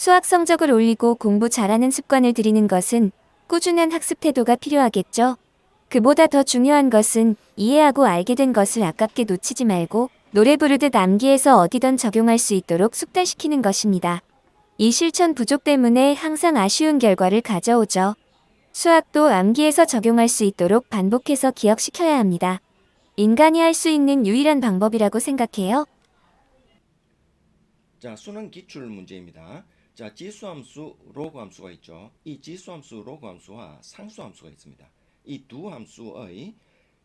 수학 성적을 올리고 공부 잘하는 습관을 들이는 것은 꾸준한 학습 태도가 필요하겠죠. 그보다 더 중요한 것은 이해하고 알게 된 것을 아깝게 놓치지 말고 노래 부르듯 암기해서 어디든 적용할 수 있도록 숙달시키는 것입니다. 이 실천 부족 때문에 항상 아쉬운 결과를 가져오죠. 수학도 암기해서 적용할 수 있도록 반복해서 기억시켜야 합니다. 인간이 할 수 있는 유일한 방법이라고 생각해요. 자, 수능 기출 문제입니다. 자, 지수함수, 로그함수가 있죠. 이 지수함수, 로그함수와 상수함수가 있습니다. 이 두 함수의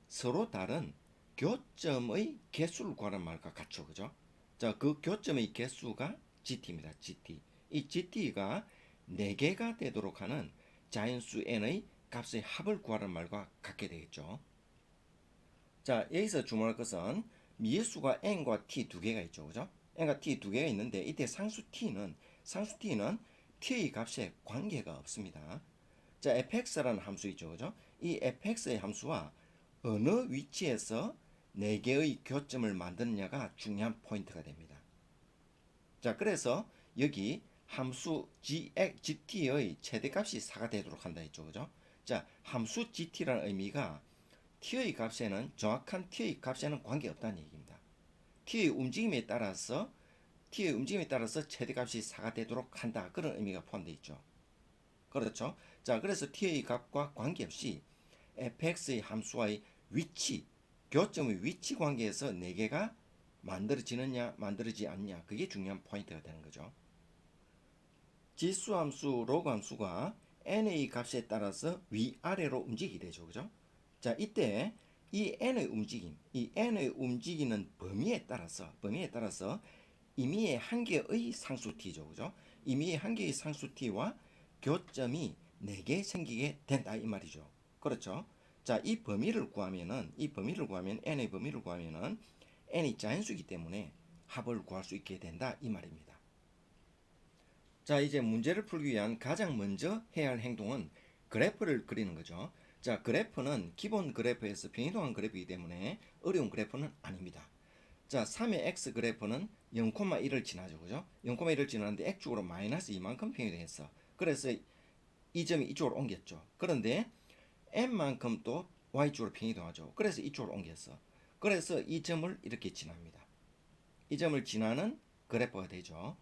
서로 다른 교점의 개수를 구하는 말과 같죠. 그죠? 자, 그 교점의 개수가 GT입니다. GT. 이 GT가 4개가 되도록 하는 자연수 n의 값의 합을 구하는 말과 같게 되겠죠. 자, 여기서 주목할 것은 미수가 n과 t 두 개가 있죠. 그죠? n과 t 두 개가 있는데 이때 상수 t는 t의 값에 관계가 없습니다. 자, fx라는 함수 있죠. 그죠? 이 fx의 함수와 어느 위치에서 4개의 교점을 만드느냐가 중요한 포인트가 됩니다. 자, 그래서 여기 함수 gt의 최대값이 4가 되도록 한다 했죠. 그죠? 자, 함수 gt라는 의미가 t의 값에는 정확한 t의 값에는 관계없다는 얘기입니다. t의 움직임에 따라서 최대값이 4가 되도록 한다. 그런 의미가 포함되어 있죠. 그렇죠? 자, 그래서 t의 값과 관계없이 fx의 함수와의 위치, 교점의 위치 관계에서 4개가 만들어지느냐 만들어지지 않느냐, 그게 중요한 포인트가 되는 거죠. 지수함수, 로그함수가 n의 값에 따라서 위아래로 움직이게 되죠. 그죠? 자, 이때 이 n의 움직이는 범위에 따라서 임의의 한 개의 상수 t죠. 그죠? 임의의 한 개의 상수 t와 교점이 4개 생기게 된다 이 말이죠. 그렇죠? 자, 이 범위를 구하면 n의 범위를 구하면은 n이 자연수이기 때문에 합을 구할 수 있게 된다 이 말입니다. 자, 이제 문제를 풀기 위한 가장 먼저 해야 할 행동은 그래프를 그리는 거죠. 자, 그래프는 기본 그래프에서 평이동한 그래프이기 때문에 어려운 그래프는 아닙니다. 자, 3의 x 그래프는 0,1을 지나죠. 그죠? 0,1을 지나는데 x축으로 마이너스 이만큼 평이동했어. 그래서 이 점이 이쪽으로 옮겼죠. 그런데 n만큼 또 y축으로 평이동하죠. 그래서 이쪽으로 옮겼어. 그래서 이 점을 이렇게 지납니다. 이 점을 지나는 그래프가 되죠.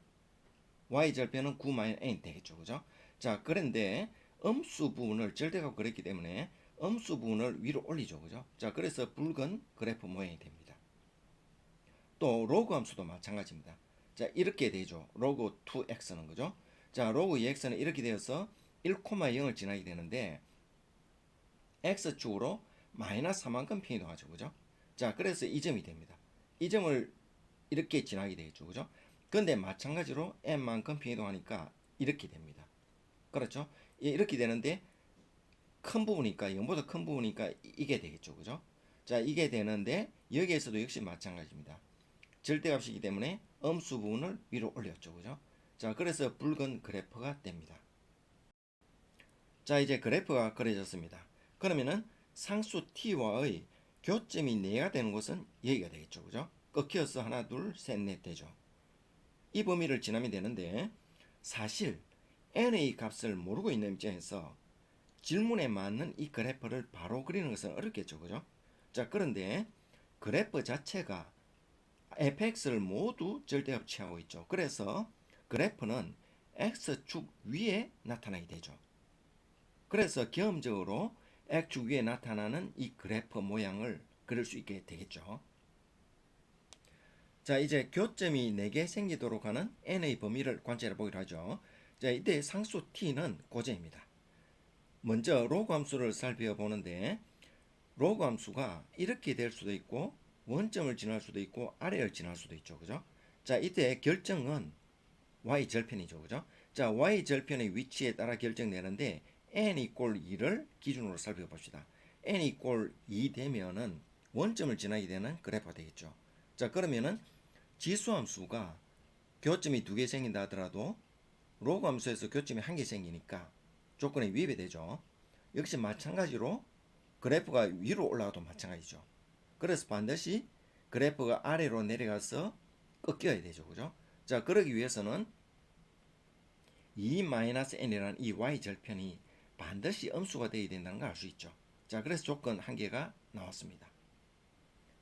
y절편은 9-n 되겠죠. 그죠? 자, 그런데 음수 부분을 절대값 그랬기 때문에 음수 부분을 위로 올리죠. 그죠? 자, 그래서 붉은 그래프 모양이 됩니다. 또 로그 함수도 마찬가지입니다. 자, 이렇게 되죠. 로그 2x는 그죠? 자, 로그 2x는 이렇게 되어서 1,0을 지나게 되는데 x축으로 마이너스 4만큼 평이동하죠. 그죠? 자, 그래서 이 점이 됩니다. 이 점을 이렇게 지나게 되겠죠. 그죠? 근데 마찬가지로 n만큼 평이동하니까 이렇게 됩니다. 그렇죠? 이렇게 되는데 큰 부분이니까 0보다 큰 부분이니까 이게 되겠죠. 그죠? 자, 이게 되는데 여기에서도 역시 마찬가지입니다. 절대값이기 때문에 음수 부분을 위로 올렸죠. 그죠? 자, 그래서 붉은 그래프가 됩니다. 자, 이제 그래프가 그려졌습니다. 그러면은 상수 t와의 교점이 4가 되는 곳은 여기가 되겠죠. 그죠? 꺾여서 하나, 둘, 셋, 넷 되죠. 이 범위를 지나면 되는데 사실 n의 값을 모르고 있는 입장에서 질문에 맞는 이 그래프를 바로 그리는 것은 어렵겠죠. 그죠? 자, 그런데 그래프 자체가 fx를 모두 절대값 취하고 있죠. 그래서 그래프는 x축 위에 나타나게 되죠. 그래서 경험적으로 x축 위에 나타나는 이 그래프 모양을 그릴 수 있게 되겠죠. 자, 이제 교점이 4개 생기도록 하는 n의 범위를 관찰해 보기로 하죠. 자, 이때 상수 t는 고정입니다. 먼저 로그 함수를 살펴보는데 로그 함수가 이렇게 될 수도 있고 원점을 지날 수도 있고 아래를 지날 수도 있죠. 그죠? 자, 이때 결정은 y절편이죠. 그죠? 자, y절편의 위치에 따라 결정되는데 n 이꼴 2를 기준으로 살펴봅시다. n 이꼴 2 되면은 원점을 지나게 되는 그래프가 되겠죠. 자, 그러면은 지수함수가 교점이 2개 생긴다 하더라도 로그 함수에서 교점이 1개 생기니까 조건에 위배이 되죠. 역시 마찬가지로 그래프가 위로 올라가도 마찬가지죠. 그래서 반드시 그래프가 아래로 내려가서 꺾여야 되죠. 그죠? 자, 그러기 위해서는 2-n이라는 이 y 절편이 반드시 음수가 되어야 된다는 걸 알 수 있죠. 자, 그래서 조건 한 개가 나왔습니다.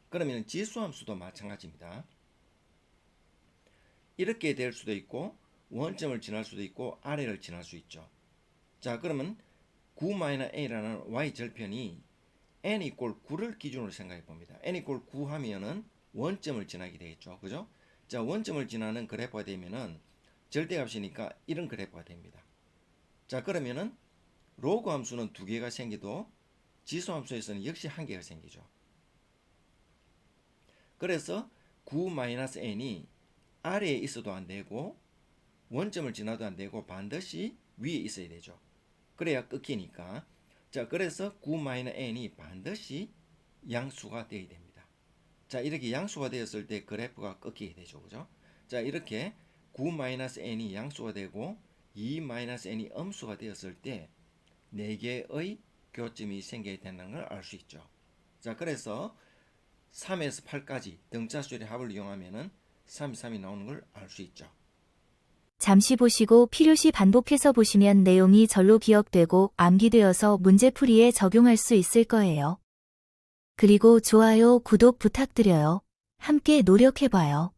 그러면 지수함수도 마찬가지입니다. 이렇게 될 수도 있고 원점을 지날 수도 있고 아래를 지날 수 있죠. 자, 그러면 9-a라는 y 절편이 n 이꼴 9를 기준으로 생각해 봅니다. n 이꼴 9 하면은 원점을 지나게 되겠죠. 그죠? 자, 원점을 지나는 그래프가 되면은 절대값이니까 이런 그래프가 됩니다. 자, 그러면은 로그 함수는 두 개가 생겨도 지수 함수에서는 역시 한 개가 생기죠. 그래서 9-n이 아래에 있어도 안 되고 원점을 지나도 안 되고 반드시 위에 있어야 되죠. 그래야 끊기니까. 자, 그래서 9-n이 반드시 양수가 되어야 됩니다. 자, 이렇게 양수가 되었을 때 그래프가 꺾이게 되죠. 그죠? 자, 이렇게 9-n이 양수가 되고 2-n이 음수가 되었을 때 4개의 교점이 생겨야 된다는 걸 알 수 있죠. 자, 그래서 3에서 8까지 등차수열의 합을 이용하면은 3, 3이 나오는 걸 알 수 있죠. 잠시 보시고 필요시 반복해서 보시면 내용이 절로 기억되고 암기되어서 문제풀이에 적용할 수 있을 거예요. 그리고 좋아요, 구독 부탁드려요. 함께 노력해봐요.